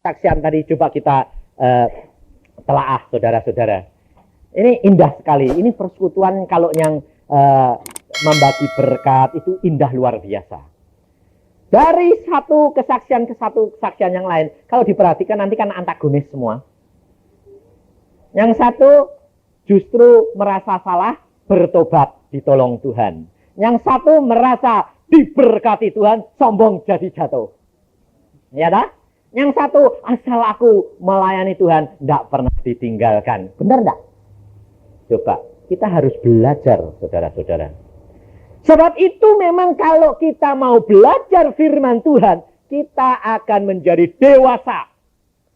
kesaksian tadi coba kita telaah, saudara-saudara. Ini indah sekali. Ini persekutuan kalau yang membagi berkat itu indah luar biasa. Dari satu kesaksian ke satu kesaksian yang lain, kalau diperhatikan nanti kan antagonis semua. Yang satu justru merasa salah, bertobat, ditolong Tuhan. Yang satu merasa diberkati Tuhan, sombong jadi jatuh. Ya dah? Yang satu, asal aku melayani Tuhan, tidak pernah ditinggalkan. Benar tidak? Coba, kita harus belajar, saudara-saudara. Sebab itu memang kalau kita mau belajar firman Tuhan, kita akan menjadi dewasa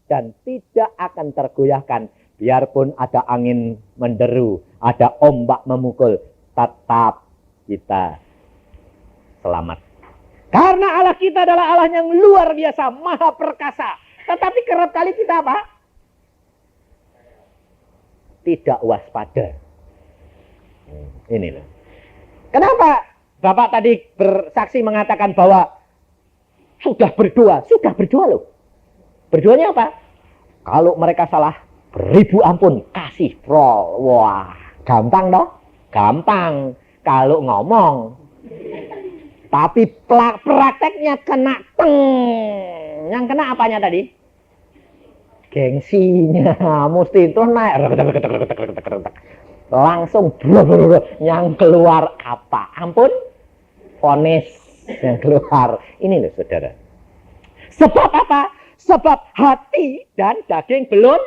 dan tidak akan tergoyahkan. Biarpun ada angin menderu, ada ombak memukul, tetap kita selamat. Karena Allah kita adalah Allah yang luar biasa, maha perkasa. Tetapi kerap kali kita apa? Tidak waspada. Ini loh. Kenapa Bapak tadi bersaksi mengatakan bahwa sudah berdoa loh. Berdoanya apa? Kalau mereka salah, beribu ampun, kasih prol. Wah, gampang toh? Gampang kalau ngomong. Tapi prakteknya kena teng. Yang kena apanya tadi? Gengsinya. Mesti itu naik. Langsung yang keluar apa? Ampun? Vonis yang keluar. Ini loh saudara. Sebab apa? Sebab hati dan daging belum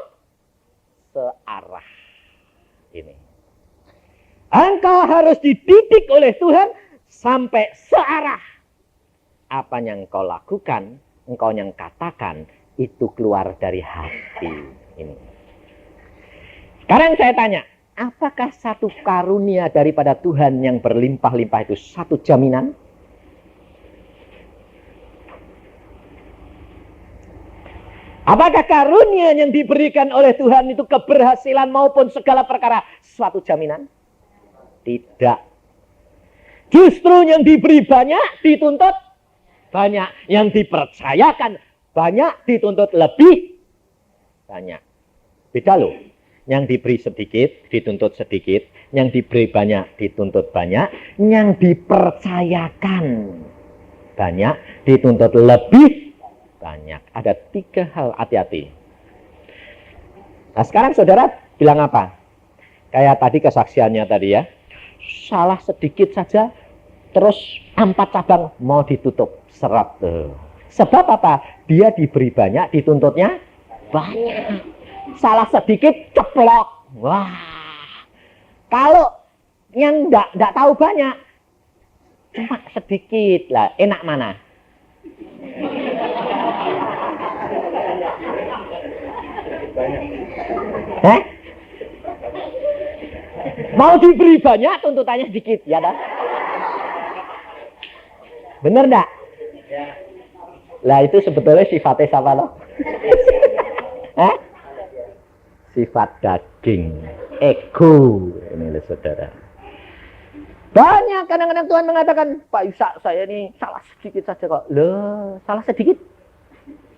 searah. Ini. Engkau harus dididik oleh Tuhan sampai searah. Apa yang engkau lakukan, engkau yang katakan, itu keluar dari hati. Ini. Sekarang saya tanya, apakah satu karunia daripada Tuhan yang berlimpah-limpah itu satu jaminan? Apakah karunia yang diberikan oleh Tuhan itu keberhasilan maupun segala perkara suatu jaminan? Tidak. Justru yang diberi banyak dituntut banyak. Yang dipercayakan banyak dituntut lebih banyak. Beda loh. Yang diberi sedikit dituntut sedikit. Yang diberi banyak dituntut banyak. Yang dipercayakan banyak dituntut lebih banyak. Ada 3 hal, hati-hati. Nah sekarang saudara bilang apa? Kayak tadi kesaksiannya tadi ya. Salah sedikit saja terus 4 cabang mau ditutup. Serap tuh. Sebab apa? Dia diberi banyak dituntutnya banyak. Salah sedikit ceplok. Wah. Kalau yang enggak tahu banyak cuma sedikit lah. Enak mana? Hah? Mau diberi banyak tuntutannya sedikit, ya dah. Bener enggak? Lah itu sebetulnya sifatnya siapa loh? Hah? Sifat daging, ego. Ini loh saudara. Banyak kadang-kadang Tuhan mengatakan, Pak Yusak saya ini salah sedikit saja kok. Loh, salah sedikit?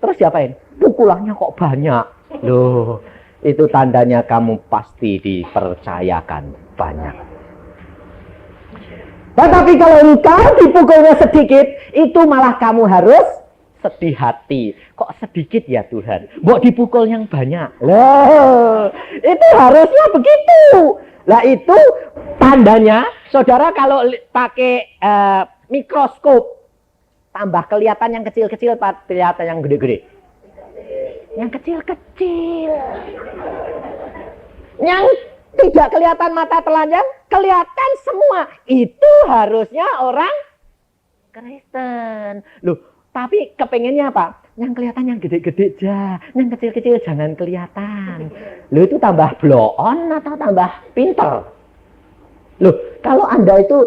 Terus diapain? Pukulannya kok banyak. Loh, itu tandanya kamu pasti dipercayakan banyak. Tetapi kalau engkau dipukulnya sedikit, itu malah kamu harus sedih hati. Kok sedikit ya Tuhan? Mbok dipukul yang banyak. Loh, itu harusnya begitu. Lah itu tandanya, saudara kalau pakai mikroskop, tambah kelihatan yang kecil-kecil, kelihatan yang gede-gede. Yang kecil-kecil. Yang tidak kelihatan mata telanjang, kelihatan semua. Itu harusnya orang Kristen. Loh, tapi kepengennya apa? Yang kelihatan yang gede-gede aja, yang kecil-kecil jangan kelihatan. Loh, itu tambah blow-on atau tambah pinter? Loh, kalau Anda itu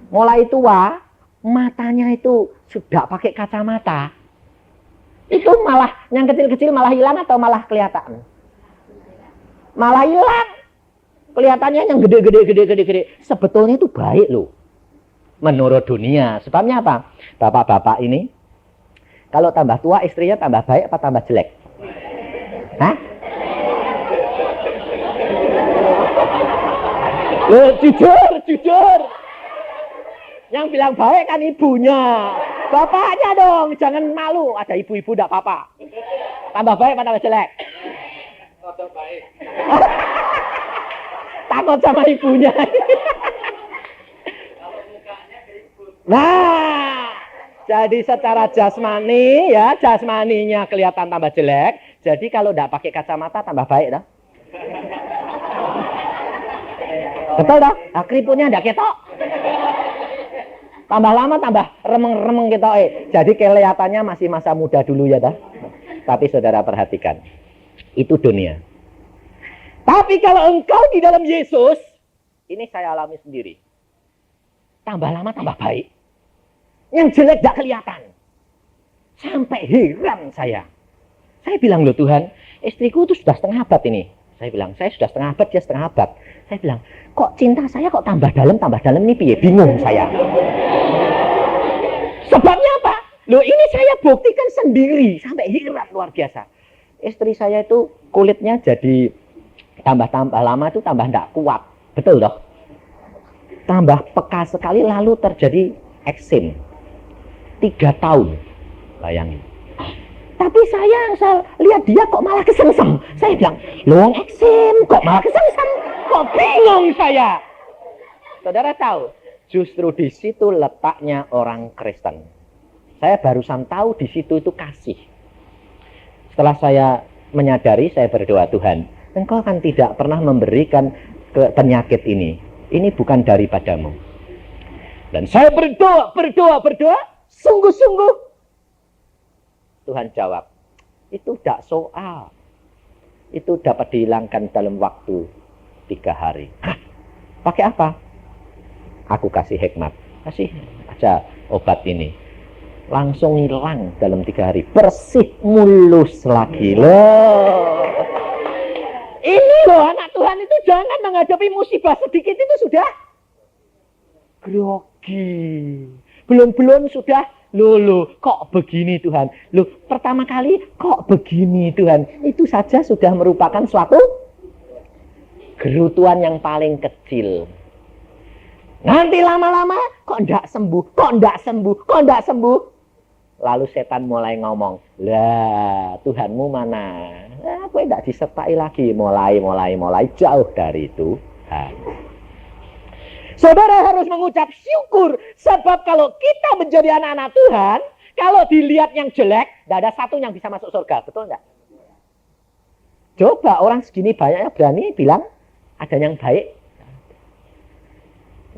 mulai tua, matanya itu sudah pakai kacamata, itu malah yang kecil-kecil malah hilang atau malah kelihatan? Malah hilang. Kelihatannya yang gede-gede. Sebetulnya itu baik loh. Menurut dunia. Sebabnya apa? Bapak-bapak ini, kalau tambah tua istrinya tambah baik apa tambah jelek? Hah? Loh, jujur. Yang bilang baik kan ibunya. Bapaknya dong, jangan malu. Ada ibu-ibu enggak apa-apa. Tambah baik apa tambah jelek? Tambah baik. Takut sama ibunya. Nah, jadi secara jasmani ya, jasmaninya kelihatan tambah jelek. Jadi kalau enggak pakai kacamata tambah baik dah. Betul dah? Nah, keriputnya enggak ketok. Tambah lama tambah remeng-remeng ketok. Jadi kelihatannya masih masa muda dulu ya dah. Tapi saudara perhatikan, itu dunia. Tapi kalau engkau di dalam Yesus, ini saya alami sendiri. Tambah lama tambah baik. Yang jelek gak kelihatan. Sampai heran saya. Saya bilang, loh Tuhan, istriku itu sudah setengah abad ini. Saya bilang, saya sudah setengah abad, dia setengah abad. Saya bilang, kok cinta saya kok tambah dalam ini piye? Bingung saya. Sebabnya apa? Loh ini saya buktikan sendiri. Sampai heran luar biasa. Istri saya itu kulitnya jadi tambah lama itu tambah tidak kuat. Betul dong? Tambah peka sekali lalu terjadi eksim. 3 tahun. Bayangin. Tapi saya lihat dia kok malah kesengsem. Saya bilang, loh eksim kok malah kesengsem? Kok bingung saya? Saudara tahu, justru di situ letaknya orang Kristen. Saya barusan tahu di situ itu kasih. Setelah saya menyadari, saya berdoa, Tuhan, Engkau kan tidak pernah memberikan penyakit ini. Ini bukan daripadamu. Dan saya berdoa, sungguh-sungguh. Tuhan jawab, itu tidak soal. Itu dapat dihilangkan dalam waktu 3 hari. Hah? Pakai apa? Aku kasih hikmat. Kasih aja obat ini. Langsung hilang dalam 3 hari. Bersih mulus lagi. Loh. Ini loh anak Tuhan itu jangan menghadapi musibah sedikit itu sudah grogi. Belum sudah loh kok begini Tuhan. Loh pertama kali kok begini Tuhan. Itu saja sudah merupakan suatu gerutuan yang paling kecil. Nanti lama-lama kok enggak sembuh. Lalu setan mulai ngomong, lah Tuhanmu mana? Aku enggak disertai lagi. Mulai jauh dari Tuhan. Saudara harus mengucap syukur. Sebab kalau kita menjadi anak-anak Tuhan, kalau dilihat yang jelek, tidak ada satu yang bisa masuk surga. Betul enggak? Coba orang segini banyaknya berani bilang, ada yang baik.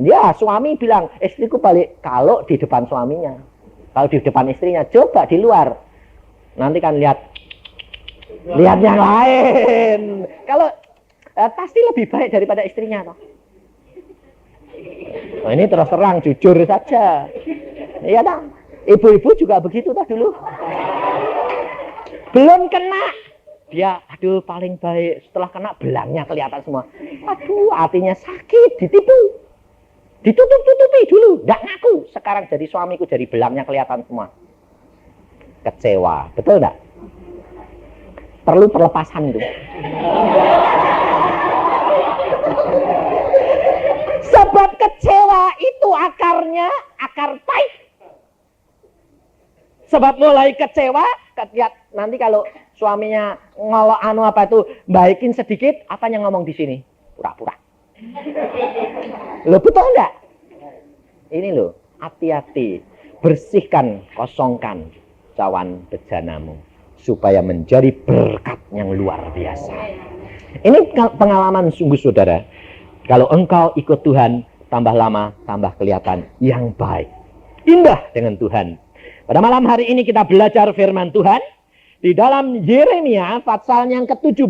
Ya, suami bilang, istriku balik. Kalau di depan suaminya. Kalau di depan istrinya, coba di luar. Nanti kan lihat yang lain. Kalau pasti lebih baik daripada istrinya. Toh. Nah, ini terus terang, jujur saja. Iya tak? Ibu-ibu juga begitu tak dulu. Belum kena. Dia, aduh paling baik. Setelah kena, belangnya kelihatan semua. Aduh, hatinya sakit, ditipu. Ditutup-tutupi dulu, nggak ngaku. Sekarang jadi suamiku, jadi belangnya kelihatan semua. Kecewa, betul nggak? Perlu perlepasan itu. Sebab kecewa itu akarnya, akar pahit. Sebab mulai kecewa, lihat nanti kalau suaminya ngolok baikin sedikit, apa yang ngomong di sini? Pura-pura. Loh betul enggak? Ini loh, hati-hati. Bersihkan, kosongkan cawan bejanamu. Supaya menjadi berkat yang luar biasa. Ini pengalaman sungguh saudara. Kalau engkau ikut Tuhan, tambah lama, tambah kelihatan yang baik. Indah dengan Tuhan. Pada malam hari ini kita belajar firman Tuhan. Di dalam Yeremia pasal yang ke-17.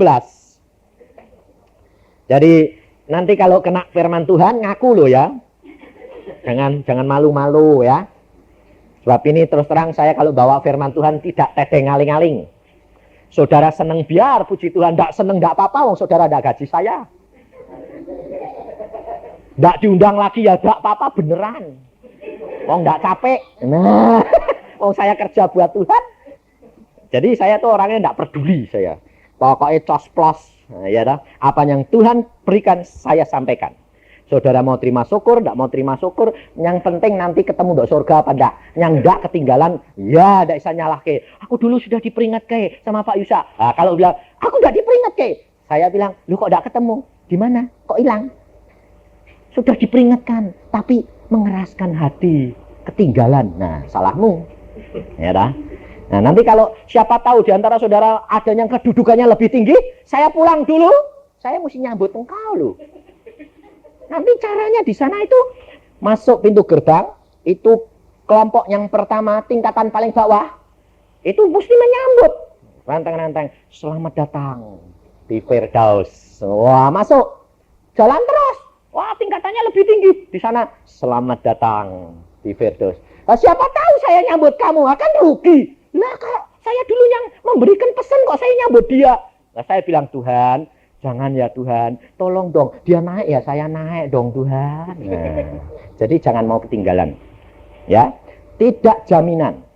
Jadi nanti kalau kena firman Tuhan ngaku loh ya. Jangan malu-malu ya. Sebab ini terus terang saya kalau bawa firman Tuhan tidak tedeng ngaling-ngaling. Saudara seneng biar puji Tuhan, enggak seneng enggak apa-apa wong saudara enggak gaji saya. Enggak diundang lagi ya enggak apa-apa beneran. Wong enggak capek. Nah, wong saya kerja buat Tuhan. Jadi saya tuh orangnya enggak peduli saya. Pokoknya cos-plos. Nah, ya dah. Apa yang Tuhan berikan saya sampaikan. Saudara mau terima syukur, enggak mau terima syukur, yang penting nanti ketemu di surga apa enggak. Yang enggak ketinggalan, ya enggak bisa nyalah ke. Aku dulu sudah diperingatkan sama Pak Yusa. Nah, kalau bilang, aku enggak diperingatkan. Saya bilang, lu kok enggak ketemu? Di mana? Kok hilang? Sudah diperingatkan, tapi mengeraskan hati, ketinggalan. Nah, salahmu. Ya dah. Nah, nanti kalau siapa tahu di antara saudara ada yang kedudukannya lebih tinggi, saya pulang dulu, saya mesti nyambut engkau loh. Nanti caranya di sana itu masuk pintu gerbang, itu kelompok yang pertama, tingkatan paling bawah, itu mesti menyambut. Rantang-rantang, selamat datang di Firdaus. Wah, masuk. Jalan terus. Wah, tingkatannya lebih tinggi. Di sana, selamat datang di Firdaus. Nah, siapa tahu saya nyambut kamu, akan rugi. Lah, kok saya dulu yang memberikan pesan, kok saya nyambut dia. Nah, saya bilang, Tuhan, jangan ya Tuhan, tolong dong, dia naik ya saya naik dong Tuhan. Nah, jadi jangan mau ketinggalan. Ya, tidak jaminan.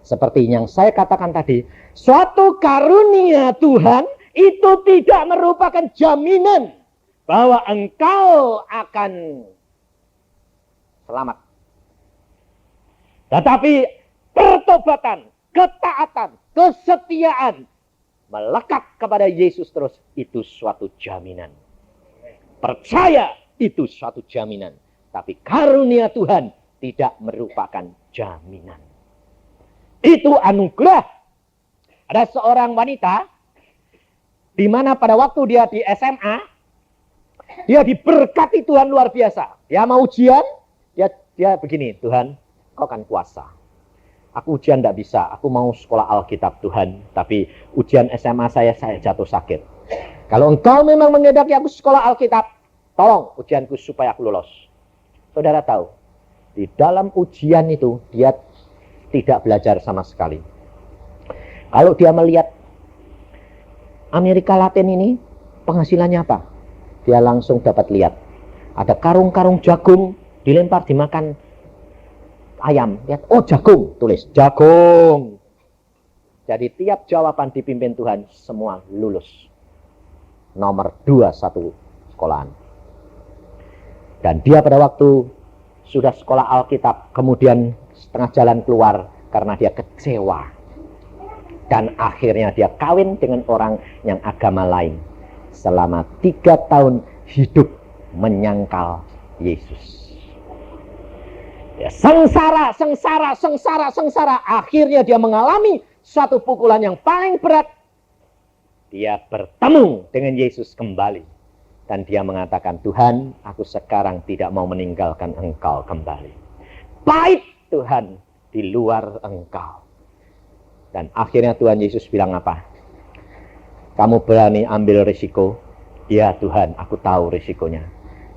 Seperti yang saya katakan tadi, suatu karunia Tuhan itu tidak merupakan jaminan bahwa engkau akan selamat. Tetapi pertobatan, ketaatan, kesetiaan melekat kepada Yesus terus, itu suatu jaminan. Percaya itu suatu jaminan. Tapi karunia Tuhan tidak merupakan jaminan. Itu anugerah. Ada seorang wanita, di mana pada waktu dia di SMA, dia diberkati Tuhan luar biasa. Dia mau ujian, dia begini, Tuhan, kau kan kuasa. Aku ujian tidak bisa, aku mau sekolah Alkitab Tuhan, tapi ujian SMA saya jatuh sakit. Kalau engkau memang menghendaki aku sekolah Alkitab, tolong ujianku supaya aku lolos. Saudara tahu, di dalam ujian itu dia tidak belajar sama sekali. Kalau dia melihat Amerika Latin ini penghasilannya apa, dia langsung dapat lihat. Ada karung-karung jagung dilempar dimakan ayam, lihat, oh jagung, tulis jagung. Jadi tiap jawaban dipimpin Tuhan, semua lulus. Nomor 2 satu sekolahan. Dan dia pada waktu sudah sekolah Alkitab, kemudian setengah jalan keluar karena dia kecewa. Dan akhirnya dia kawin dengan orang yang agama lain. Selama 3 tahun hidup menyangkal Yesus. Ya, sengsara. Akhirnya dia mengalami suatu pukulan yang paling berat. Dia bertemu dengan Yesus kembali. Dan dia mengatakan, Tuhan, aku sekarang tidak mau meninggalkan engkau kembali. Pahit Tuhan, di luar engkau. Dan akhirnya Tuhan Yesus bilang apa? Kamu berani ambil risiko? Ya Tuhan, aku tahu risikonya.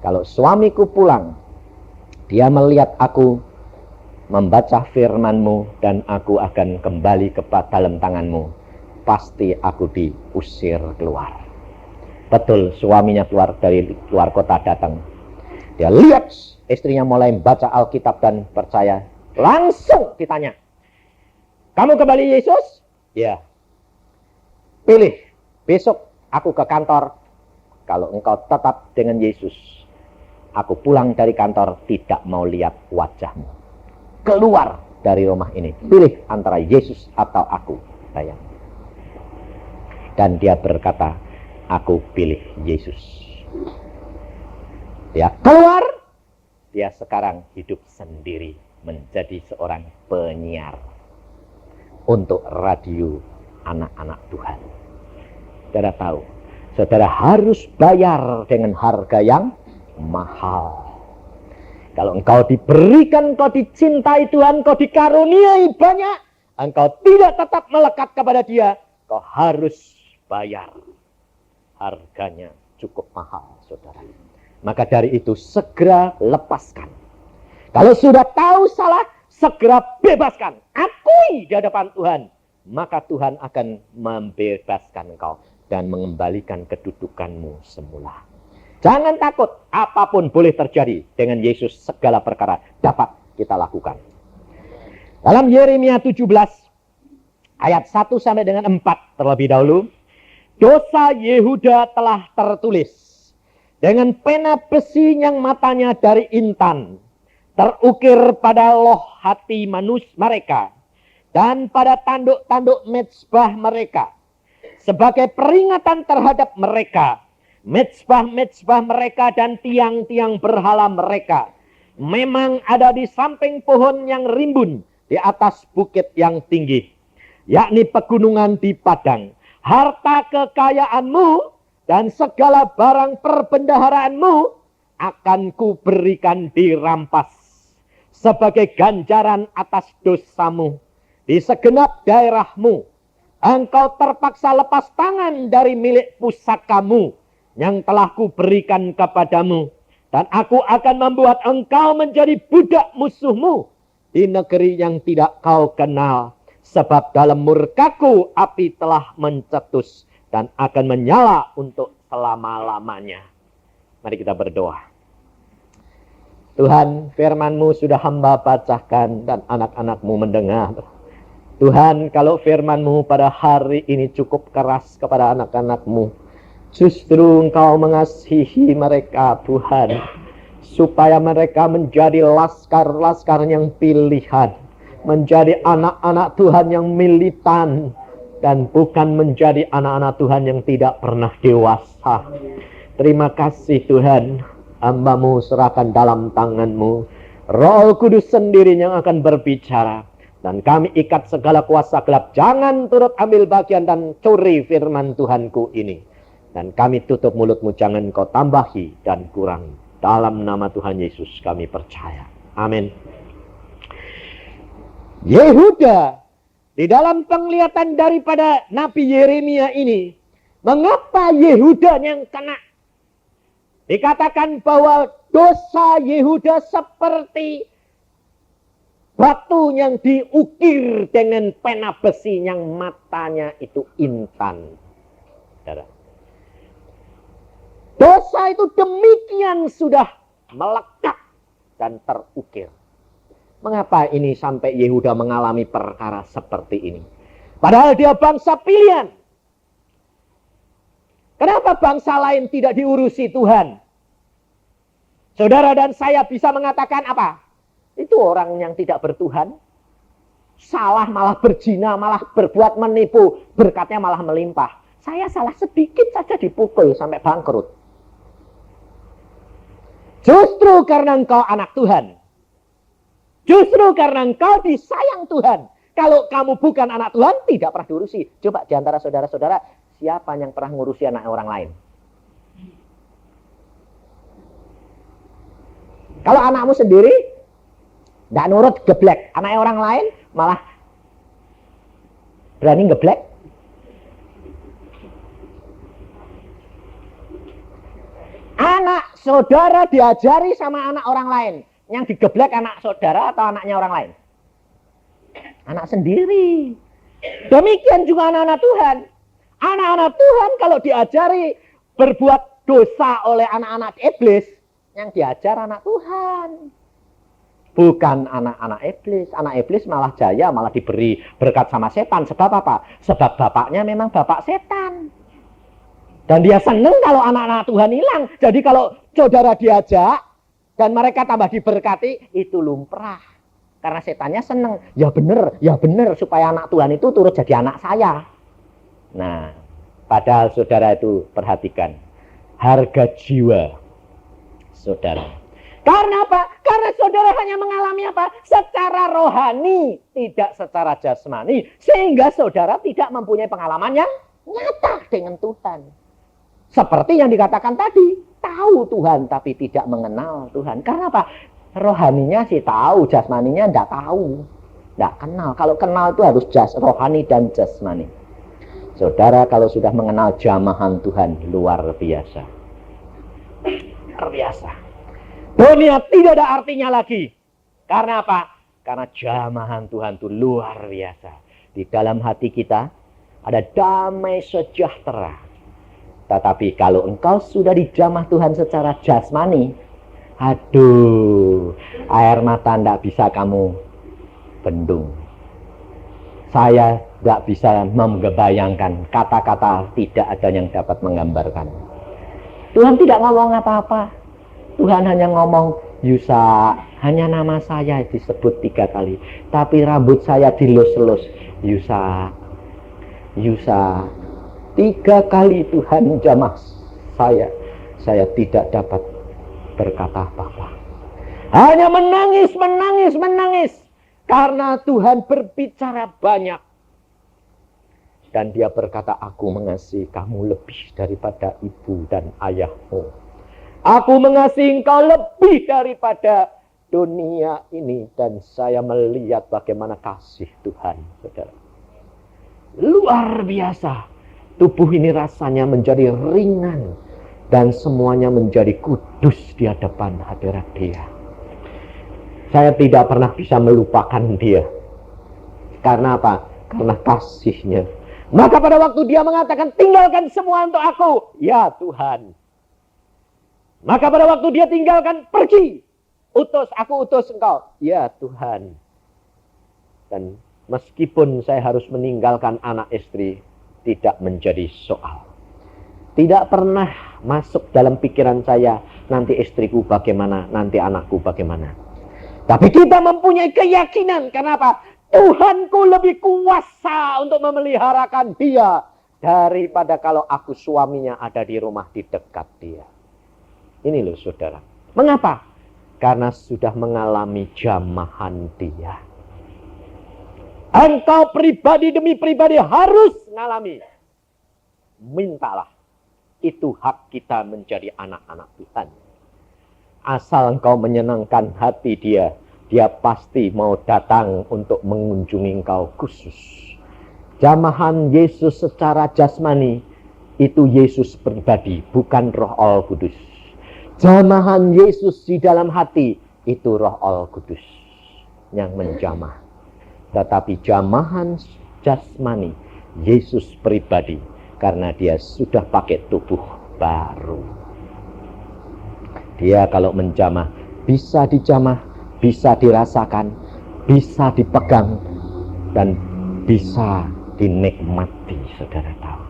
Kalau suamiku pulang, dia melihat aku membaca firman-Mu dan aku akan kembali ke dalam tangan-Mu, pasti aku diusir keluar. Betul, suaminya keluar dari luar kota datang. Dia lihat istrinya mulai membaca Alkitab dan percaya. Langsung ditanya, kamu kembali Yesus? Ya. Pilih, besok aku ke kantor. Kalau engkau tetap dengan Yesus, aku pulang dari kantor tidak mau lihat wajahmu. Keluar dari rumah ini. Pilih antara Yesus atau aku, sayang. Dan dia berkata, aku pilih Yesus. Dia keluar. Dia sekarang hidup sendiri. Menjadi seorang penyiar. Untuk radio anak-anak Tuhan. Saudara tahu. Saudara harus bayar dengan harga yang mahal. Kalau engkau diberikan, engkau dicintai Tuhan, engkau dikaruniai banyak, engkau tidak tetap melekat kepada dia, engkau harus bayar. Harganya cukup mahal, saudara. Maka dari itu segera lepaskan. Kalau sudah tahu salah, segera bebaskan. Akui di hadapan Tuhan. Maka Tuhan akan membebaskan engkau dan mengembalikan kedudukanmu semula. Jangan takut, apapun boleh terjadi. Dengan Yesus segala perkara dapat kita lakukan. Dalam Yeremia 17 ayat 1 sampai dengan 4 terlebih dahulu, Dosa Yehuda telah tertulis dengan pena besi yang matanya dari intan, terukir pada loh hati manusia mereka dan pada tanduk-tanduk mezbah mereka, sebagai peringatan terhadap mereka, mezbah-mezbah mereka dan tiang-tiang berhala mereka memang ada di samping pohon yang rimbun di atas bukit yang tinggi, yakni pegunungan di padang. Harta kekayaanmu dan segala barang perbendaharaanmu akan kuberikan dirampas sebagai ganjaran atas dosamu di segenap daerahmu. Engkau terpaksa lepas tangan dari milik pusakamu yang telah kuberikan kepadamu, dan aku akan membuat engkau menjadi budak musuhmu di negeri yang tidak kau kenal. Sebab dalam murkaku api telah mencetus dan akan menyala untuk selama-lamanya. Mari kita berdoa. Tuhan, firman-Mu sudah hamba bacakan dan anak-anak-Mu mendengar. Tuhan, kalau firman-Mu pada hari ini cukup keras kepada anak-anak-Mu, justru Engkau mengasihi mereka, Tuhan, supaya mereka menjadi laskar-laskar yang pilihan, menjadi anak-anak Tuhan yang militan, dan bukan menjadi anak-anak Tuhan yang tidak pernah dewasa. Terima kasih Tuhan, hamba-Mu serahkan dalam tangan-Mu. Roh Kudus sendiri yang akan berbicara, dan kami ikat segala kuasa gelap. Jangan turut ambil bagian dan curi firman Tuhanku ini. Dan kami tutup mulut-Mu, jangan Kau tambahi dan kurangi. Dalam nama Tuhan Yesus kami percaya. Amin. Yehuda, di dalam penglihatan daripada Nabi Yeremia ini, mengapa Yehuda yang kena? Dikatakan bahwa dosa Yehuda seperti batu yang diukir dengan pena besi yang matanya itu intan. Dosa itu demikian sudah melekat dan terukir. Mengapa ini sampai Yehuda mengalami perkara seperti ini? Padahal dia bangsa pilihan. Kenapa bangsa lain tidak diurusi Tuhan? Saudara dan saya bisa mengatakan apa? Itu orang yang tidak bertuhan. Salah malah berzina, malah berbuat menipu. Berkatnya malah melimpah. Saya salah sedikit saja dipukul sampai bangkrut. Justru karena engkau anak Tuhan. Justru karena engkau disayang Tuhan. Kalau kamu bukan anak Tuhan, tidak pernah diurusi. Coba di antara saudara-saudara, siapa yang pernah ngurusi anak orang lain? Kalau anakmu sendiri, tidak nurut, geblek. Anak orang lain, malah berani geblek. Anak saudara diajari sama anak orang lain. Yang digeblek anak saudara atau anaknya orang lain? Anak sendiri. Demikian juga anak-anak Tuhan. Anak-anak Tuhan kalau diajari berbuat dosa oleh anak-anak iblis, yang diajar anak Tuhan. Bukan anak-anak iblis. Anak iblis malah jaya, malah diberi berkat sama setan. Sebab apa? Sebab bapaknya memang bapak setan. Dan dia senang kalau anak-anak Tuhan hilang. Jadi kalau saudara diajak, dan mereka tambah diberkati, itu lumrah. Karena setannya senang. Ya benar, supaya anak Tuhan itu turut jadi anak saya. Nah, padahal saudara itu perhatikan. Harga jiwa saudara. Karena apa? Karena saudara hanya mengalami apa? Secara rohani, tidak secara jasmani. Sehingga saudara tidak mempunyai pengalaman yang nyata dengan Tuhan. Seperti yang dikatakan tadi. Tahu Tuhan tapi tidak mengenal Tuhan. Karena apa? Rohaninya sih tahu, jasmaninya tidak tahu. Tidak kenal. Kalau kenal itu harus rohani dan jasmani. Saudara kalau sudah mengenal jamahan Tuhan, luar biasa. Luar biasa. Dunia tidak ada artinya lagi. Karena apa? Karena jamahan Tuhan itu luar biasa. Di dalam hati kita ada damai sejahtera. Tetapi kalau engkau sudah dijamah Tuhan secara jasmani, aduh, air mata tidak bisa kamu bendung. Saya tidak bisa membayangkan, kata-kata tidak ada yang dapat menggambarkan. Tuhan tidak ngomong apa-apa. Tuhan hanya ngomong, Yusa, hanya nama saya disebut 3 kali. Tapi rambut saya dilus-lus. Yusa, Yusa. 3 kali Tuhan jamah saya. Saya tidak dapat berkata apa-apa. Hanya menangis, menangis, menangis. Karena Tuhan berbicara banyak. Dan dia berkata, aku mengasihi kamu lebih daripada ibu dan ayahmu. Aku mengasihi engkau lebih daripada dunia ini. Dan saya melihat bagaimana kasih Tuhan, saudara. Luar biasa. Tubuh ini rasanya menjadi ringan. Dan semuanya menjadi kudus di hadapan hadirat dia. Saya tidak pernah bisa melupakan dia. Karena apa? Karena kasihnya. Maka pada waktu dia mengatakan, tinggalkan semua untuk aku. Ya Tuhan. Maka pada waktu dia tinggalkan, pergi. Aku utus engkau. Ya Tuhan. Dan meskipun saya harus meninggalkan anak istri, tidak menjadi soal. Tidak pernah masuk dalam pikiran saya, nanti istriku bagaimana, nanti anakku bagaimana. Tapi kita mempunyai keyakinan. Kenapa? Tuhanku lebih kuasa untuk memeliharakan dia daripada kalau aku suaminya ada di rumah di dekat dia. Ini loh saudara. Mengapa? Karena sudah mengalami jamahan dia. Engkau pribadi demi pribadi harus mengalami. Mintalah. Itu hak kita menjadi anak-anak Tuhan. Asal engkau menyenangkan hati dia, dia pasti mau datang untuk mengunjungi engkau khusus. Jamahan Yesus secara jasmani, itu Yesus pribadi, bukan Roh Allah Kudus. Jamahan Yesus di dalam hati, itu Roh Allah Kudus yang menjamah. Tetapi jamahan jasmani, Yesus pribadi, karena dia sudah pakai tubuh baru. Dia kalau menjamah, bisa dijamah, bisa dirasakan, bisa dipegang, dan bisa dinikmati, saudara tahu.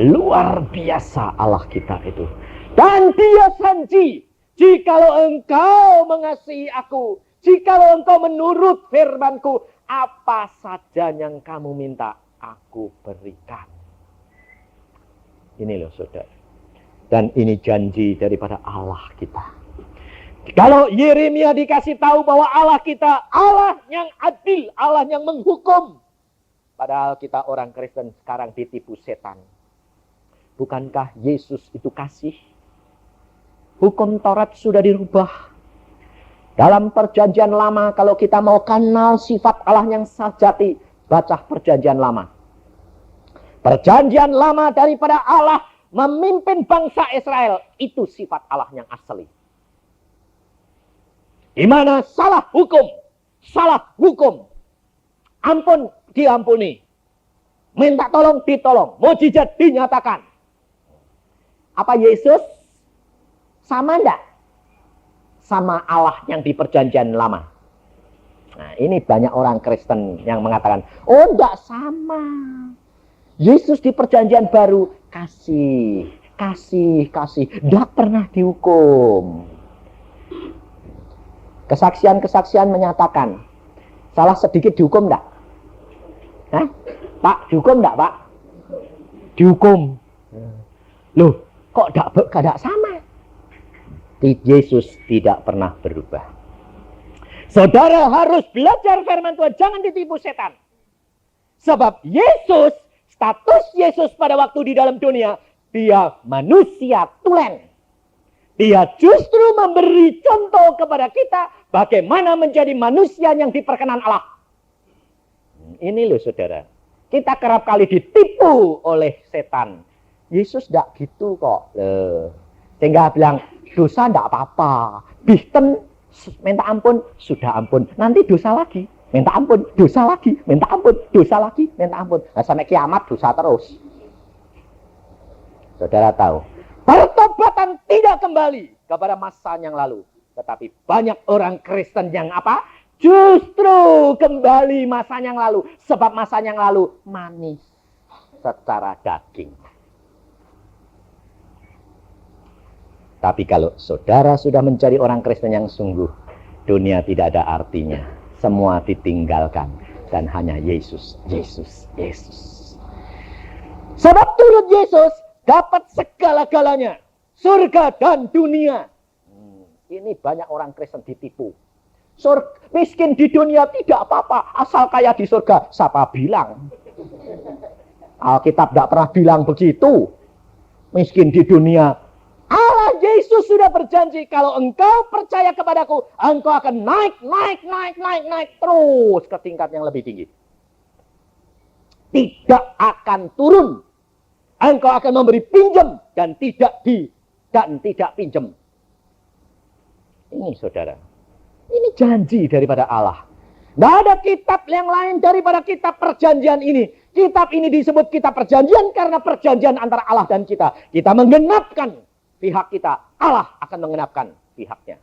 Luar biasa Allah kita itu. Dan dia janji, jikalau engkau mengasihi aku, jikalau engkau menurut firmanku, apa saja yang kamu minta, aku berikan. Ini loh saudara. Dan ini janji daripada Allah kita. Kalau Yeremia dikasih tahu bahwa Allah kita, Allah yang adil, Allah yang menghukum. Padahal kita orang Kristen sekarang ditipu setan. Bukankah Yesus itu kasih? Hukum Taurat sudah dirubah. Dalam perjanjian lama, kalau kita mau kenal sifat Allah yang sejati, baca perjanjian lama. Perjanjian lama daripada Allah memimpin bangsa Israel, itu sifat Allah yang asli. Di mana salah hukum, ampun diampuni, minta tolong ditolong, mukjizat dinyatakan. Apa Yesus sama enggak sama Allah yang di perjanjian lama? Nah, ini banyak orang Kristen yang mengatakan, oh enggak sama. Yesus di perjanjian baru kasih, enggak pernah dihukum. Kesaksian-kesaksian menyatakan, salah sedikit dihukum enggak? Hah? Pak, dihukum enggak, Pak? Dihukum. Loh, kok enggak sama? Yesus tidak pernah berubah. Saudara harus belajar firman Tuhan, jangan ditipu setan. Sebab Yesus, status Yesus pada waktu di dalam dunia, dia manusia tulen. Dia justru memberi contoh kepada kita bagaimana menjadi manusia yang diperkenan Allah. Ini loh saudara. Kita kerap kali ditipu oleh setan. Yesus tidak gitu kok. Sehingga bilang, dosa tidak apa-apa. Bihten, minta ampun, sudah ampun. Nanti dosa lagi, minta ampun, dosa lagi, minta ampun, dosa lagi, minta ampun. Nah, sampai kiamat dosa terus. Saudara tahu, pertobatan tidak kembali kepada masa yang lalu. Tetapi banyak orang Kristen yang apa? Justru kembali masa yang lalu. Sebab masa yang lalu manis secara daging. Tapi kalau saudara sudah menjadi orang Kristen yang sungguh, dunia tidak ada artinya. Semua ditinggalkan. Dan hanya Yesus, Yesus, Yesus. Sebab turut Yesus dapat segala-galanya. Surga dan dunia. Ini banyak orang Kristen ditipu. Miskin di dunia tidak apa-apa, asal kaya di surga. Siapa bilang? Alkitab tidak pernah bilang begitu. Miskin di dunia. Allah Yesus sudah berjanji, kalau engkau percaya kepadaku, engkau akan naik terus ke tingkat yang lebih tinggi. Tidak akan turun. Engkau akan memberi pinjam dan tidak pinjam. Ini saudara. Ini janji daripada Allah. Tidak ada kitab yang lain daripada kitab perjanjian ini. Kitab ini disebut kitab perjanjian karena perjanjian antara Allah dan kita. Kita menggenapkan pihak kita. Allah akan menggenapkan pihaknya.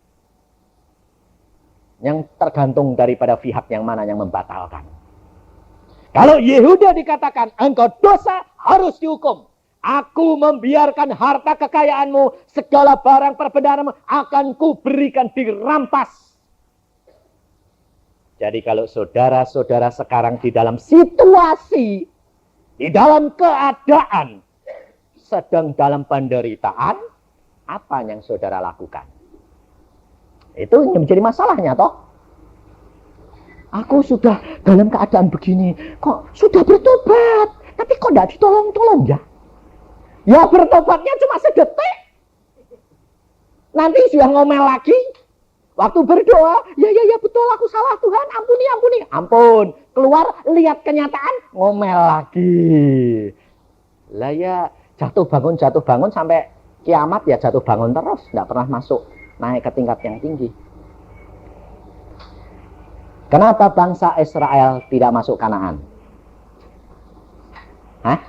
Yang tergantung daripada pihak yang mana yang membatalkan. Kalau Yehuda dikatakan, engkau dosa harus dihukum. Aku membiarkan harta kekayaanmu, segala barang perbendaharaamu akan kuberikan dirampas. Jadi kalau saudara-saudara sekarang di dalam situasi, di dalam keadaan, sedang dalam penderitaan, apa yang saudara lakukan? Itu yang menjadi masalahnya toh. Aku sudah dalam keadaan begini, kok sudah bertobat, tapi kok tidak ditolong-tolong ya? Ya bertobatnya cuma sedetik. Nanti sudah ngomel lagi. Waktu berdoa, ya betul aku salah Tuhan, ampuni. Ampun, keluar lihat kenyataan, ngomel lagi. Lah ya jatuh bangun sampai kiamat ya jatuh bangun terus, tidak pernah masuk naik ke tingkat yang tinggi. Kenapa bangsa Israel tidak masuk Kanaan? Hah?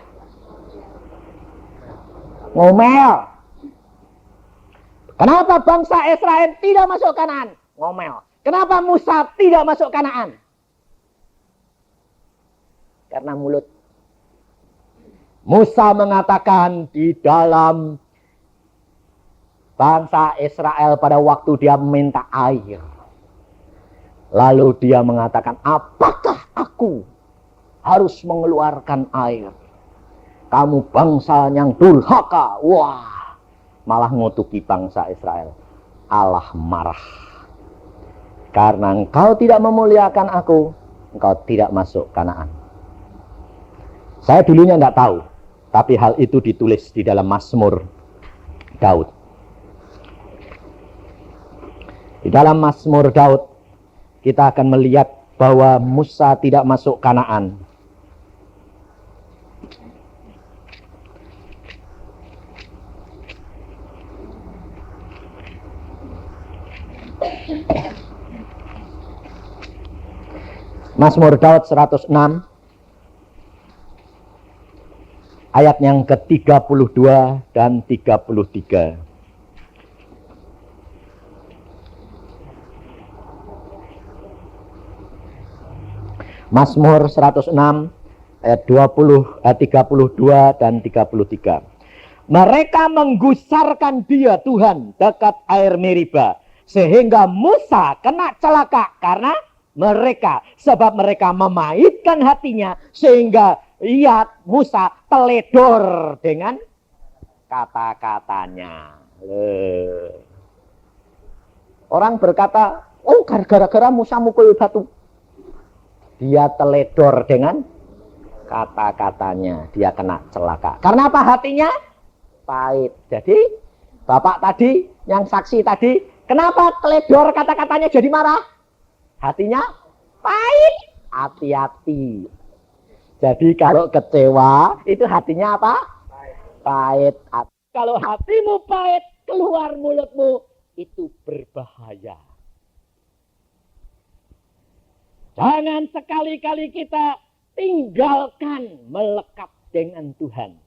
Ngomel. Kenapa bangsa Israel tidak masuk Kanaan? Ngomel. Kenapa Musa tidak masuk Kanaan? Karena mulut. Musa mengatakan di dalam bangsa Israel pada waktu dia meminta air. Lalu dia mengatakan, apakah aku harus mengeluarkan air? Kamu bangsa yang durhaka. Wah. Malah ngutuki bangsa Israel. Allah marah. Karena engkau tidak memuliakan aku, engkau tidak masuk Kanaan. Saya dulunya tidak tahu. Tapi hal itu ditulis di dalam Mazmur Daud. Di dalam Mazmur Daud, kita akan melihat bahwa Musa tidak masuk Kanaan. Mazmur Daud 106 ayat yang ke-32 dan 33. Mazmur 106 ayat 32 dan 33. Mereka menggusarkan dia Tuhan dekat air Meriba, sehingga Musa kena celaka karena mereka, sebab mereka memaitkan hatinya, sehingga Musa teledor dengan kata-katanya. Orang berkata, oh gara-gara Musa mukul batu. Dia teledor dengan kata-katanya, dia kena celaka. Karena apa? Hatinya pahit. Jadi bapak tadi, yang saksi tadi, kenapa teledor kata-katanya jadi marah? Hatinya pahit. Hati-hati. Jadi kalau kecewa, itu hatinya apa? Pahit. Kalau hatimu pahit, keluar mulutmu, itu berbahaya. Jangan sekali-kali kita tinggalkan melekat dengan Tuhan.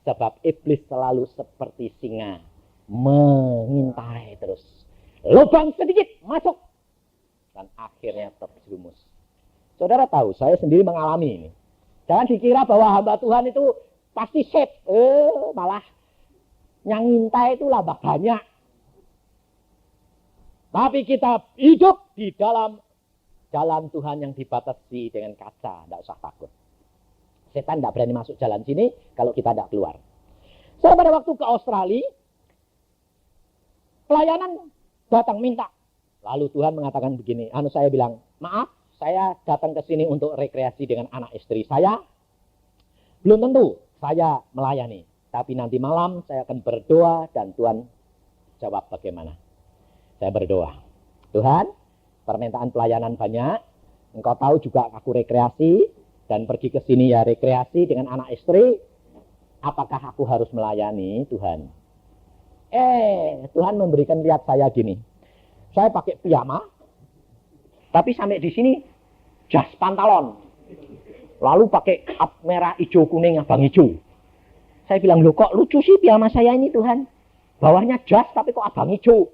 Sebab iblis selalu seperti singa, mengintai terus. Lubang sedikit masuk. dan akhirnya terjerumus. Saudara tahu, saya sendiri mengalami ini. Jangan dikira bahwa hamba Tuhan itu pasti safe. Malah yang ngintai itu lambah banyak. Tapi kita hidup di dalam jalan Tuhan yang dibatasi dengan kaca. Tidak usah takut. Setan tidak berani masuk jalan sini kalau kita tidak keluar. Saya pada waktu ke Australia, pelayanan datang minta. Lalu Tuhan mengatakan begini, saya bilang, maaf, saya datang ke sini untuk rekreasi dengan anak istri saya. Belum tentu saya melayani. Tapi nanti malam saya akan berdoa dan Tuhan jawab bagaimana. Saya berdoa. Tuhan, permintaan pelayanan banyak. Engkau tahu juga aku rekreasi dan pergi ke sini ya rekreasi dengan anak istri. Apakah aku harus melayani Tuhan? Tuhan memberikan lihat saya gini. Saya pakai piyama, tapi sampai di sini jas pantalon. Lalu pakai merah, hijau, kuning, abang hijau. Saya bilang, loh kok lucu sih piyama saya ini Tuhan. Bawahnya jas tapi kok abang hijau.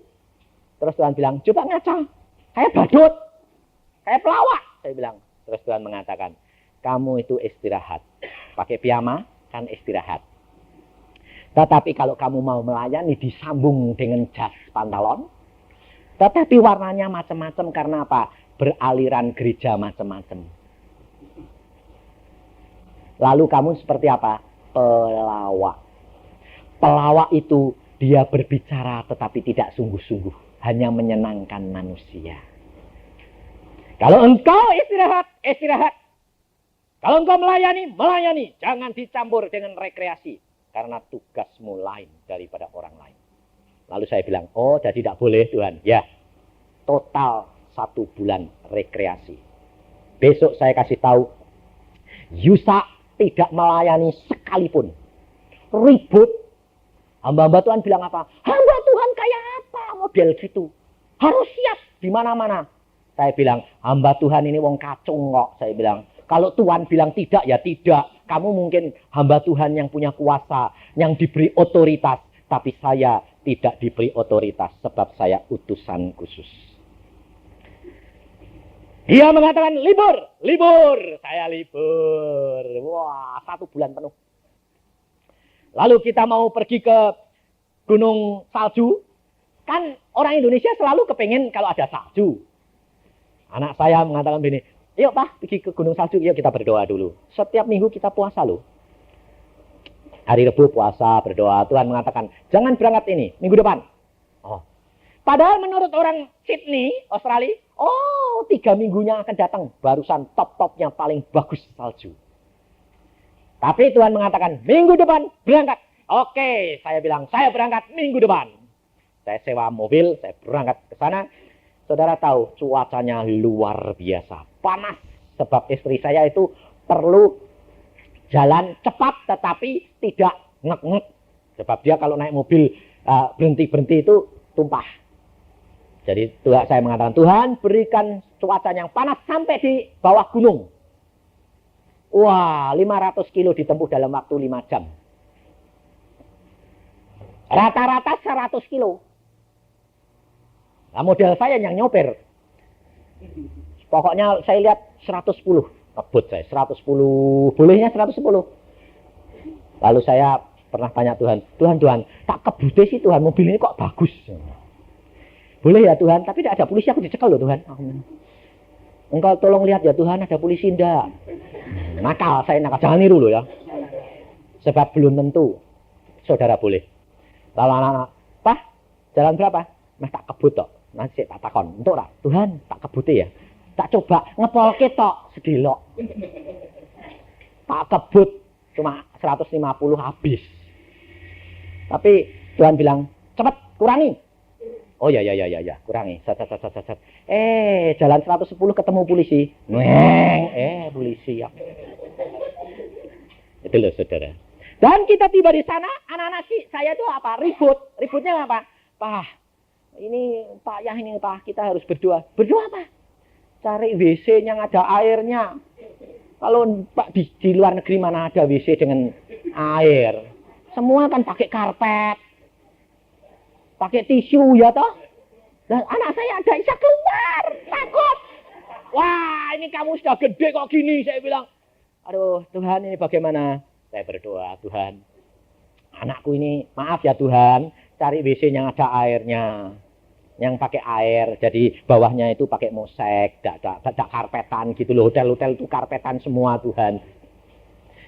Terus Tuhan bilang, coba ngaca. Kayak badut. Kayak pelawak. Saya bilang. Terus Tuhan mengatakan, kamu itu istirahat. Pakai piyama kan istirahat. Tetapi kalau kamu mau melayani disambung dengan jas pantalon. Tetapi warnanya macam-macam karena apa? Beraliran gereja macam-macam. Lalu kamu seperti apa? Pelawak. Pelawak itu dia berbicara tetapi tidak sungguh-sungguh. Hanya menyenangkan manusia. Kalau engkau istirahat, istirahat. Kalau engkau melayani, melayani. Jangan dicampur dengan rekreasi. Karena tugasmu lain daripada orang lain. Lalu saya bilang, jadi tidak boleh Tuhan. Ya, total 1 bulan rekreasi. Besok saya kasih tahu, Yusa tidak melayani sekalipun. Ribut. Hamba-hamba Tuhan bilang apa? Hamba Tuhan kayak apa model gitu? Harus siap di mana-mana. Saya bilang, hamba Tuhan ini wong kacung kok. Saya bilang, kalau Tuhan bilang tidak, ya tidak. Kamu mungkin hamba Tuhan yang punya kuasa, yang diberi otoritas. Tapi saya tidak diberi otoritas sebab saya utusan khusus. Dia mengatakan libur, libur. Saya libur. Wah, 1 bulan penuh. Lalu kita mau pergi ke gunung salju. Kan orang Indonesia selalu kepengen kalau ada salju. Anak saya mengatakan begini, yuk Pak, pergi ke gunung salju, yuk kita berdoa dulu. Setiap minggu kita puasa loh. Hari Rabu puasa, berdoa. Tuhan mengatakan, jangan berangkat ini, minggu depan. Padahal menurut orang Sydney, Australia, 3 minggunya akan datang. Barusan top-topnya paling bagus salju. Tapi Tuhan mengatakan, minggu depan berangkat. Oke, saya bilang, saya berangkat minggu depan. Saya sewa mobil, saya berangkat ke sana. Saudara tahu, cuacanya luar biasa. Panas. Sebab istri saya itu perlu jalan cepat tetapi tidak ngek-ngek. Sebab dia kalau naik mobil berhenti-berhenti itu tumpah. Jadi Tuhan, saya mengatakan, Tuhan berikan cuaca yang panas sampai di bawah gunung. Wah, 500 kilo ditempuh dalam waktu 5 jam. Rata-rata 100 kilo. Nah, model saya yang nyoper. Pokoknya saya lihat 110. Ngebut saya, 110. Bolehnya 110. Lalu saya pernah tanya Tuhan, Tuhan, tak kebute sih Tuhan, mobil ini kok bagus. Boleh ya Tuhan, tapi tidak ada polisi, aku dicekal loh Tuhan. Engkau tolong lihat ya Tuhan, ada polisi enggak? Nakal, saya nakal, jangan niru loh ya. Sebab belum tentu saudara boleh. Lalu anak-anak, Pak, jalan berapa? Mas tak kebut tok. Nanti saya tak takon, untuk lah, Tuhan tak kebute ya. Tak coba ngepolke tok sedelok. Tak kebut cuma 150 habis. Tapi Tuhan bilang, cepat kurangi. Oh ya, kurangi. Jalan 110 ketemu polisi. Polisi ya. Itu loh saudara. Dan kita tiba di sana, anak-anak saya itu apa? Ribut. Ributnya apa? Pak, ini Pak Yah ini Pak, kita harus berdoa. Berdoa apa? Cari WC yang ada airnya. Kalau Pak di luar negeri mana ada WC dengan air? Semua kan pakai karpet. Pakai tisu ya toh? Dan anak saya ada Isa keluar, takut. Wah, ini kamu sudah gede kok gini, saya bilang. Aduh, Tuhan ini bagaimana? Saya berdoa, Tuhan, anakku ini, maaf ya Tuhan, cari WC yang ada airnya. Yang pakai air, jadi bawahnya itu pakai mosek, tidak karpetan gitu loh. Hotel-hotel itu karpetan semua Tuhan.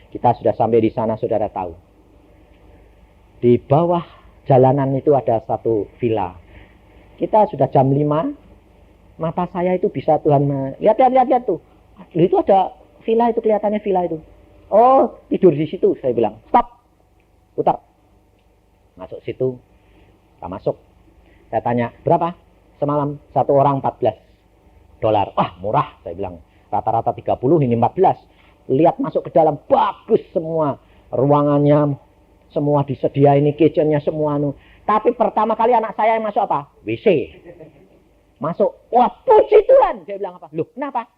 Kita sudah sampai di sana, saudara tahu. Di bawah jalanan itu ada satu villa. Kita sudah jam 5, mata saya itu bisa Tuhan, lihat tuh. Itu ada villa itu, kelihatannya villa itu. Oh, tidur di situ, saya bilang. Stop, putar. Masuk situ, kita masuk. Saya tanya, berapa? Semalam, satu orang $14. Ah, murah, saya bilang. Rata-rata 30, ini 14. Lihat masuk ke dalam, bagus semua. Ruangannya, semua disedia, ini kitchennya semua. Tapi pertama kali anak saya yang masuk apa? WC. Masuk, wah puji Tuhan. Saya bilang apa? Loh, kenapa?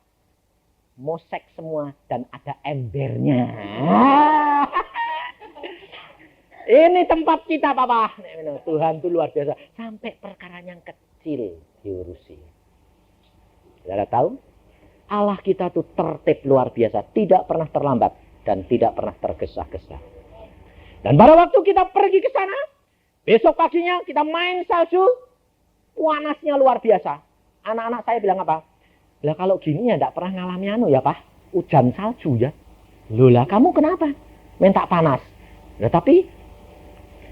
Mosek semua dan ada embernya. Ini tempat kita, Papa. Tuhan itu luar biasa. Sampai perkara yang kecil diurusi. Saudara tahu? Allah kita itu tertib luar biasa. Tidak pernah terlambat dan tidak pernah tergesa-gesa. Dan pada waktu kita pergi ke sana, besok paginya kita main salju, panasnya luar biasa. Anak-anak saya bilang apa? Lah kalau gini ya tidak pernah ngalami ya Pak, hujan salju ya. Loh lah kamu kenapa? Minta panas. Lah tapi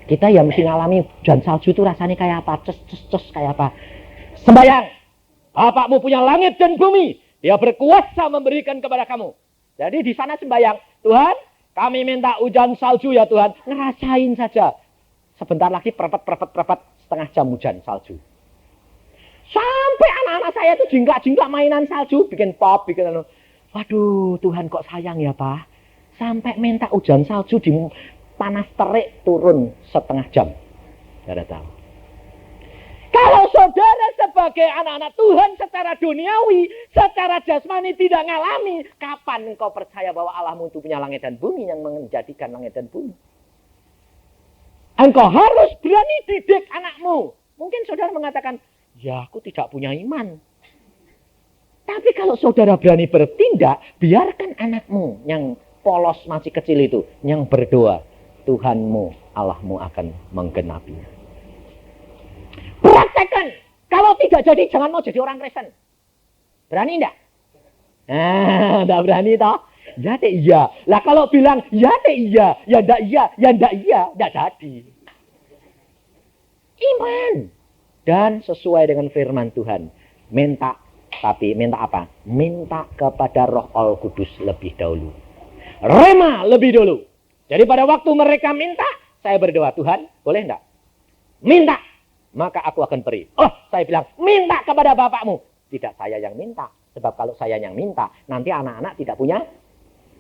kita ya mesti ngalami hujan salju itu rasanya kayak apa? Ces kayak apa? Sembayang, Bapakmu punya langit dan bumi. Dia berkuasa memberikan kepada kamu. Jadi di sana sembayang, Tuhan, kami minta hujan salju ya Tuhan. Ngerasain saja. Sebentar lagi perpet setengah jam hujan salju. Sampai anak-anak saya tuh jingklak-jingklak mainan salju. Bikin pop, bikin anu. Waduh, Tuhan kok sayang ya Pak. Sampai minta hujan salju di panas terik turun setengah jam. Saudara tahu. Kalau saudara sebagai anak-anak Tuhan secara duniawi, secara jasmani tidak ngalami, kapan engkau percaya bahwa Allahmu itu punya langit dan bumi yang menjadikan langit dan bumi? Engkau harus berani didik anakmu. Mungkin saudara mengatakan, ya aku tidak punya iman. Tapi kalau saudara berani bertindak, biarkan anakmu yang polos masih kecil itu, yang berdoa, Tuhanmu, Allahmu akan menggenapinya. Praktekkan. Kalau tidak jadi, jangan mau jadi orang Kristen. Berani enggak? Enggak berani toh? Ya deh iya. Lah kalau bilang ya deh iya, ya enggak iya, ya enggak iya, enggak jadi. Iman. Dan sesuai dengan firman Tuhan, minta, tapi minta apa? Minta kepada Roh Al Kudus lebih dahulu. Rema lebih dulu. Jadi pada waktu mereka minta, saya berdoa, Tuhan, boleh enggak? Minta. Maka aku akan beri. Oh, saya bilang, minta kepada bapakmu. Tidak saya yang minta. Sebab kalau saya yang minta, nanti anak-anak tidak punya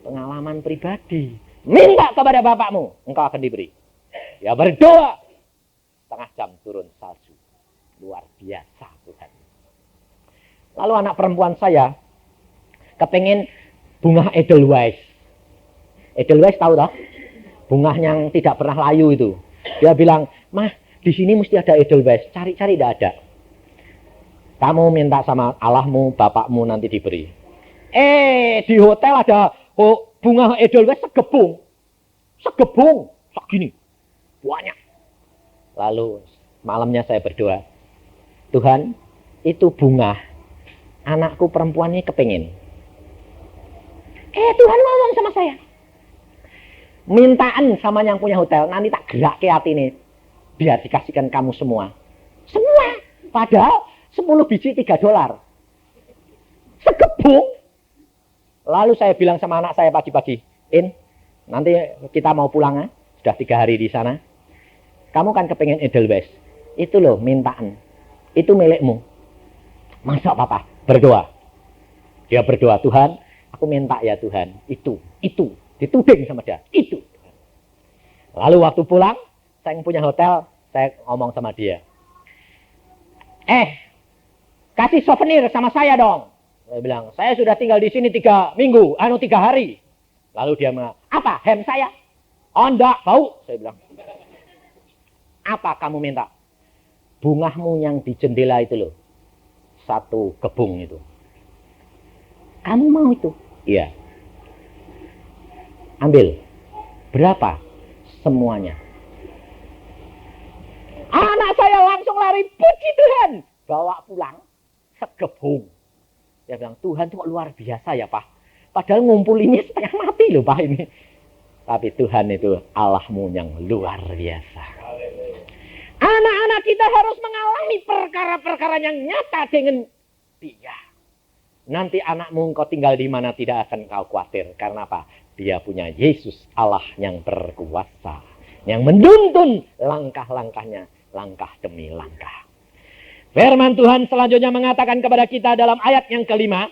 pengalaman pribadi. Minta kepada bapakmu, engkau akan diberi. Ya berdoa. Setengah jam turun salju. Luar biasa Tuhan. Lalu anak perempuan saya, kepengen bunga Edelweiss. Edelweiss tahu tak? Bunga yang tidak pernah layu itu. Dia bilang, Mah, di sini mesti ada Edelweiss, cari-cari tidak ada. Kamu minta sama Allahmu, bapakmu nanti diberi. Di hotel ada bunga Edelweiss segebung. Segebung, segini. Banyak. Lalu malamnya saya berdoa. Tuhan, itu bunga. Anakku perempuan ini kepingin. Tuhan ngomong sama saya. Mintaan sama yang punya hotel, nanti tak gerak ke hati ini. Biar dikasihkan kamu semua. Semua. Padahal 10 biji $3. Segebung. Lalu saya bilang sama anak saya pagi-pagi. Nanti kita mau pulang ya. Sudah 3 hari di sana. Kamu kan kepengen Edelweiss. Itu loh mintaan. Itu milikmu. Masa papa? Berdoa. Dia berdoa. Tuhan, aku minta ya Tuhan. Itu. Dituding sama dia. Itu. Lalu waktu pulang. Saya yang punya hotel, saya ngomong sama dia. Kasih souvenir sama saya dong. Saya bilang, saya sudah tinggal di sini 3 minggu, 3 hari. Lalu dia bilang, apa? Hem saya? Oh enggak, bau. Saya bilang, apa kamu minta? Bungahmu yang di jendela itu loh. Satu kebun itu. Kamu mau itu? Iya. Ambil. Berapa? Semuanya. Anak saya langsung lari, puji Tuhan. Bawa pulang sekebun. Dia bilang, Tuhan itu kok luar biasa ya Pak. Padahal ngumpulinnya setengah mati loh Pak ini. Tapi Tuhan itu Allahmu yang luar biasa. Anak-anak kita harus mengalami perkara-perkara yang nyata dengan Dia. Nanti anakmu engkau tinggal di mana tidak akan kau khawatir. Karena apa? Dia punya Yesus Allah yang berkuasa. Yang menuntun langkah-langkahnya. Langkah demi langkah. Firman Tuhan selanjutnya mengatakan kepada kita dalam ayat yang kelima.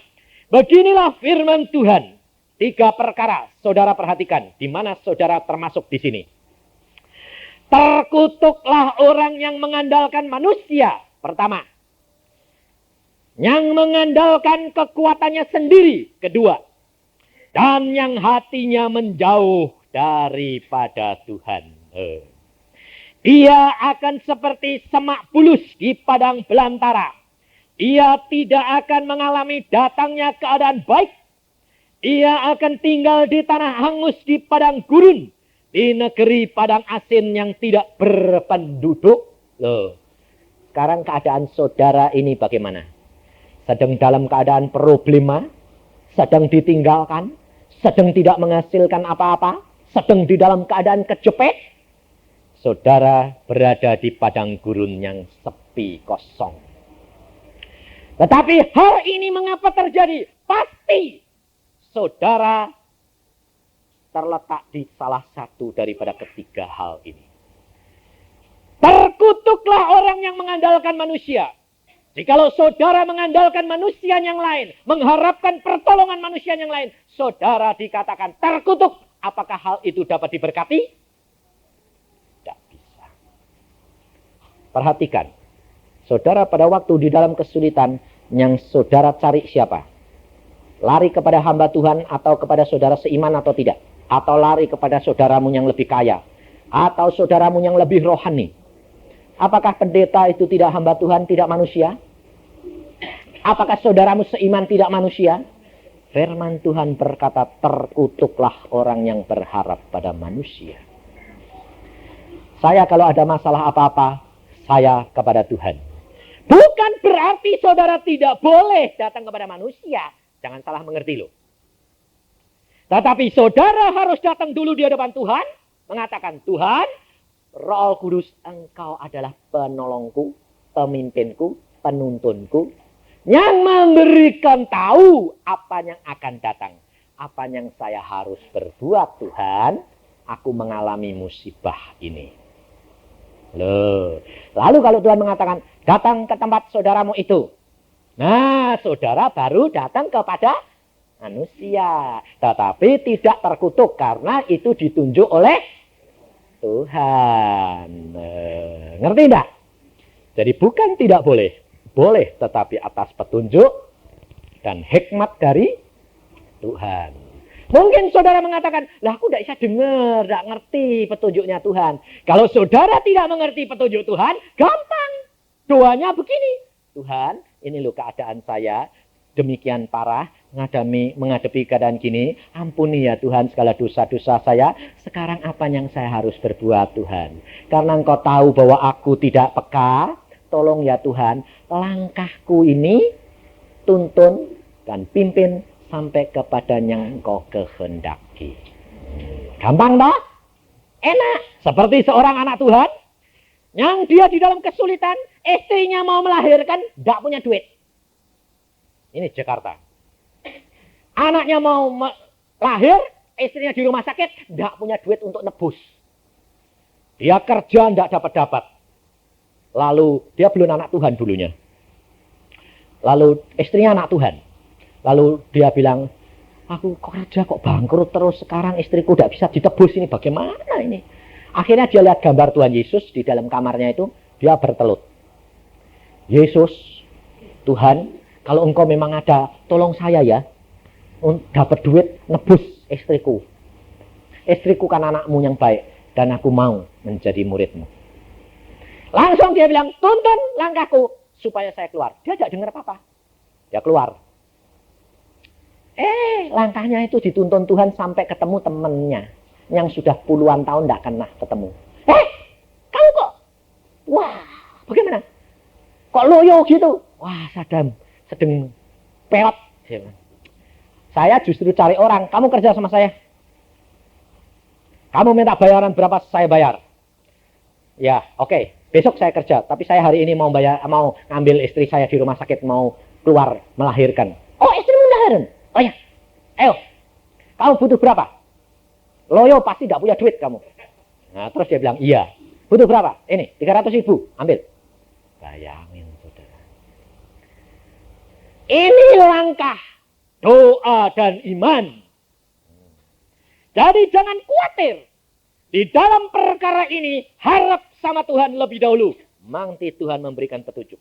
Beginilah firman Tuhan. 3 perkara, saudara perhatikan. Di mana saudara termasuk di sini. Terkutuklah orang yang mengandalkan manusia. Pertama. Yang mengandalkan kekuatannya sendiri. Kedua. Dan yang hatinya menjauh daripada Tuhan. Ia akan seperti semak bulus di padang belantara. Ia tidak akan mengalami datangnya keadaan baik. Ia akan tinggal di tanah hangus di padang gurun. Di negeri padang asin yang tidak berpenduduk. Loh, sekarang keadaan saudara ini bagaimana? Sedang dalam keadaan problema? Sedang ditinggalkan? Sedang tidak menghasilkan apa-apa? Sedang di dalam keadaan kejepit? Saudara berada di padang gurun yang sepi kosong. Tetapi hal ini mengapa terjadi? Pasti saudara terletak di salah satu daripada ketiga hal ini. Terkutuklah orang yang mengandalkan manusia. Jikalau saudara mengandalkan manusia yang lain, mengharapkan pertolongan manusia yang lain, saudara dikatakan terkutuk. Apakah hal itu dapat diberkati? Tidak bisa. Perhatikan. Saudara pada waktu di dalam kesulitan, yang saudara cari siapa? Lari kepada hamba Tuhan atau kepada saudara seiman atau tidak? Atau lari kepada saudaramu yang lebih kaya? Atau saudaramu yang lebih rohani? Apakah pendeta itu tidak hamba Tuhan, tidak manusia? Apakah saudaramu seiman, tidak manusia? Firman Tuhan berkata, terkutuklah orang yang berharap pada manusia. Saya kalau ada masalah apa-apa, saya kepada Tuhan. Bukan berarti saudara tidak boleh datang kepada manusia. Jangan salah mengerti loh. Tetapi saudara harus datang dulu di hadapan Tuhan. Mengatakan, Tuhan, Roh Kudus, Engkau adalah penolongku, pemimpinku, penuntunku. Yang memberikan tahu apa yang akan datang. Apa yang saya harus berbuat Tuhan. Aku mengalami musibah ini. Loh. Lalu kalau Tuhan mengatakan, datang ke tempat saudaramu itu. Nah, saudara baru datang kepada manusia. Tetapi tidak terkutuk karena itu ditunjuk oleh Tuhan. Ngerti enggak? Jadi bukan tidak boleh. Boleh, tetapi atas petunjuk dan hikmat dari Tuhan. Mungkin saudara mengatakan, lah aku tidak bisa dengar, tidak ngerti petunjuknya Tuhan. Kalau saudara tidak mengerti petunjuk Tuhan, gampang. Doanya begini. Tuhan, ini loh keadaan saya, demikian parah, menghadapi keadaan gini. Ampuni ya Tuhan segala dosa-dosa saya. Sekarang apa yang saya harus berbuat Tuhan? Karena Engkau tahu bahwa aku tidak peka. Tolong ya Tuhan, langkahku ini tuntun dan pimpin sampai kepada yang Engkau kehendaki. Gampang toh? Enak. Seperti seorang anak Tuhan yang dia di dalam kesulitan, istrinya mau melahirkan, tidak punya duit. Ini Jakarta. Anaknya mau lahir, istrinya di rumah sakit, tidak punya duit untuk nebus. Dia kerja tidak dapat-dapat. Lalu dia belum anak Tuhan dulunya. Lalu istrinya anak Tuhan. Lalu dia bilang, aku kerja kok bangkrut terus, sekarang istriku tidak bisa ditebus, ini bagaimana ini? Akhirnya dia lihat gambar Tuhan Yesus di dalam kamarnya itu, dia bertelut. Yesus, Tuhan, kalau Engkau memang ada, tolong saya ya, dapat duit nebus istriku. Istriku kan anakmu yang baik, dan aku mau menjadi muridmu. Langsung dia bilang, tuntun langkahku supaya saya keluar. Dia tidak dengar apa-apa. Dia keluar. Langkahnya itu dituntun Tuhan sampai ketemu temannya yang sudah puluhan tahun tidak pernah ketemu. Kamu kok? Wah, bagaimana? Kok loyo gitu? Wah, sedang peot. Saya justru cari orang. Kamu kerja sama saya. Kamu minta bayaran berapa, saya bayar. Ya, oke. Besok saya kerja. Tapi saya hari ini mau ngambil istri saya di rumah sakit. Mau keluar melahirkan. Oh, istri melahirkan? Oh ya. Ayo. Kamu butuh berapa? Loyo pasti gak punya duit kamu. Nah, terus dia bilang, iya. Butuh berapa? Ini, 300.000. Ambil. Bayangin, saudara. Ini langkah doa dan iman. Jadi jangan khawatir. Di dalam perkara ini, harap sama Tuhan lebih dahulu. Nanti Tuhan memberikan petunjuk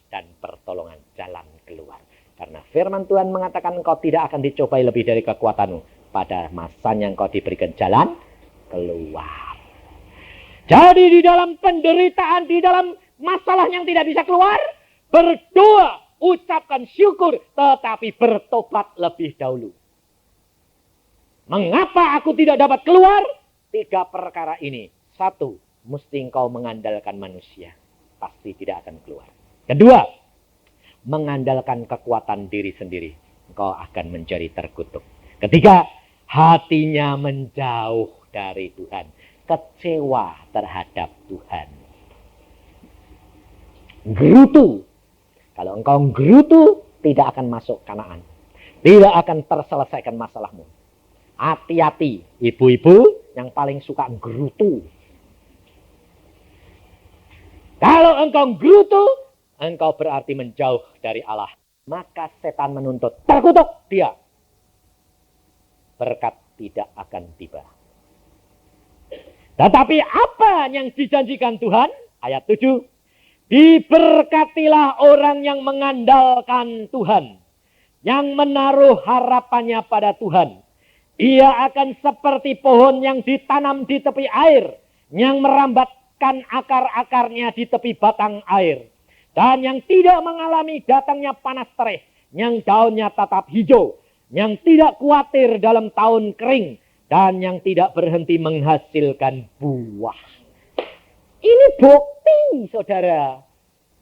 dan pertolongan jalan keluar. Karena firman Tuhan mengatakan engkau tidak akan dicobai lebih dari kekuatanmu. Pada masanya engkau diberikan jalan keluar. Jadi di dalam penderitaan, di dalam masalah yang tidak bisa keluar, berdoa, ucapkan syukur, tetapi bertobat lebih dahulu. Mengapa aku tidak dapat keluar? 3 perkara ini. 1, mesti engkau mengandalkan manusia. Pasti tidak akan keluar. 2, mengandalkan kekuatan diri sendiri. Engkau akan menjadi terkutuk. 3, hatinya menjauh dari Tuhan. Kecewa terhadap Tuhan. Gerutu. Kalau engkau gerutu, tidak akan masuk Kanaan. Tidak akan terselesaikan masalahmu. Hati-hati, ibu-ibu yang paling suka gerutu. Kalau engkau gerutu, engkau berarti menjauh dari Allah. Maka setan menuntut, terkutuk dia. Berkat tidak akan tiba. Tetapi apa yang dijanjikan Tuhan? Ayat 7. Diberkatilah orang yang mengandalkan Tuhan. Yang menaruh harapannya pada Tuhan. Ia akan seperti pohon yang ditanam di tepi air. Yang merambatkan akar-akarnya di tepi batang air. Dan yang tidak mengalami datangnya panas terik. Yang daunnya tetap hijau. Yang tidak khawatir dalam tahun kering. Dan yang tidak berhenti menghasilkan buah. Ini bukti, saudara.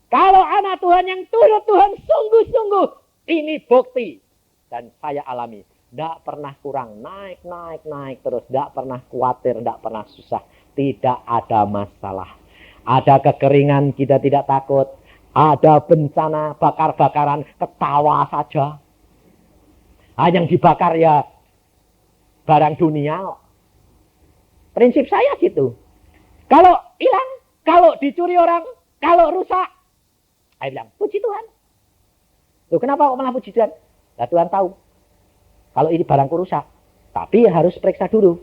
Kalau anak Tuhan yang turut Tuhan sungguh-sungguh. Ini bukti. Dan saya alami. Tidak pernah kurang. Naik terus. Tidak pernah khawatir. Tidak pernah susah. Tidak ada masalah. Ada kekeringan, kita tidak takut. Ada bencana, bakar-bakaran, ketawa saja. Yang dibakar ya barang dunia. Prinsip saya gitu. Kalau hilang, kalau dicuri orang, kalau rusak, saya bilang, puji Tuhan. Loh, kenapa kok malah puji Tuhan? Nah, Tuhan tahu. Kalau ini barangku rusak. Tapi harus periksa dulu.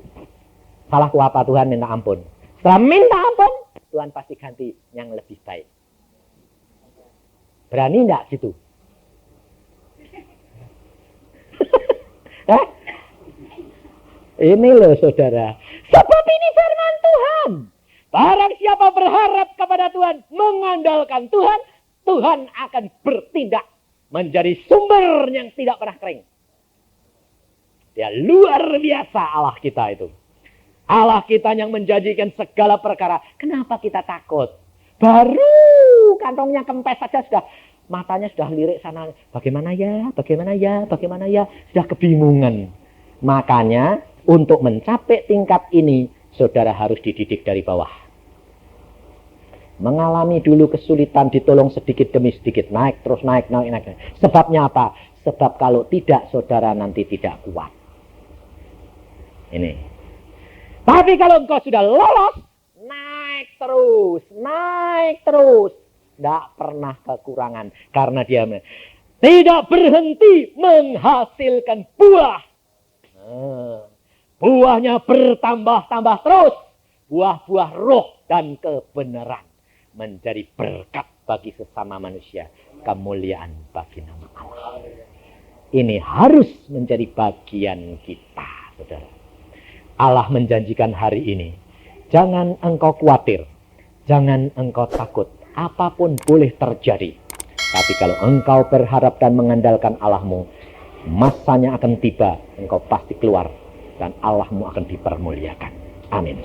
Salahku apa, Tuhan minta ampun. Setelah minta ampun, Tuhan pasti ganti yang lebih baik. Berani enggak gitu? Ini loh saudara. Sebab ini firman Tuhan. Barang siapa berharap kepada Tuhan, mengandalkan Tuhan, Tuhan akan bertindak menjadi sumber yang tidak pernah kering. Dia luar biasa Allah kita itu. Allah kita yang menjanjikan segala perkara. Kenapa kita takut? Baru kantongnya kempes saja sudah, matanya sudah lirik sana. Bagaimana ya? Sudah kebingungan. Makanya untuk mencapai tingkat ini, saudara harus dididik dari bawah. Mengalami dulu kesulitan, ditolong sedikit demi sedikit. Naik terus, naik. Sebabnya apa? Sebab kalau tidak, saudara nanti tidak kuat. Ini. Tapi kalau engkau sudah lolos, naik terus. Tidak pernah kekurangan. Karena dia tidak berhenti menghasilkan buah. Buahnya bertambah-tambah terus. Buah-buah roh dan kebenaran. Menjadi berkat bagi sesama manusia. Kemuliaan bagi nama Allah. Ini harus menjadi bagian kita, saudara. Allah menjanjikan hari ini. Jangan engkau khawatir. Jangan engkau takut, apapun boleh terjadi. Tapi kalau engkau berharap dan mengandalkan Allahmu, masanya akan tiba, engkau pasti keluar dan Allahmu akan dipermuliakan. Amin.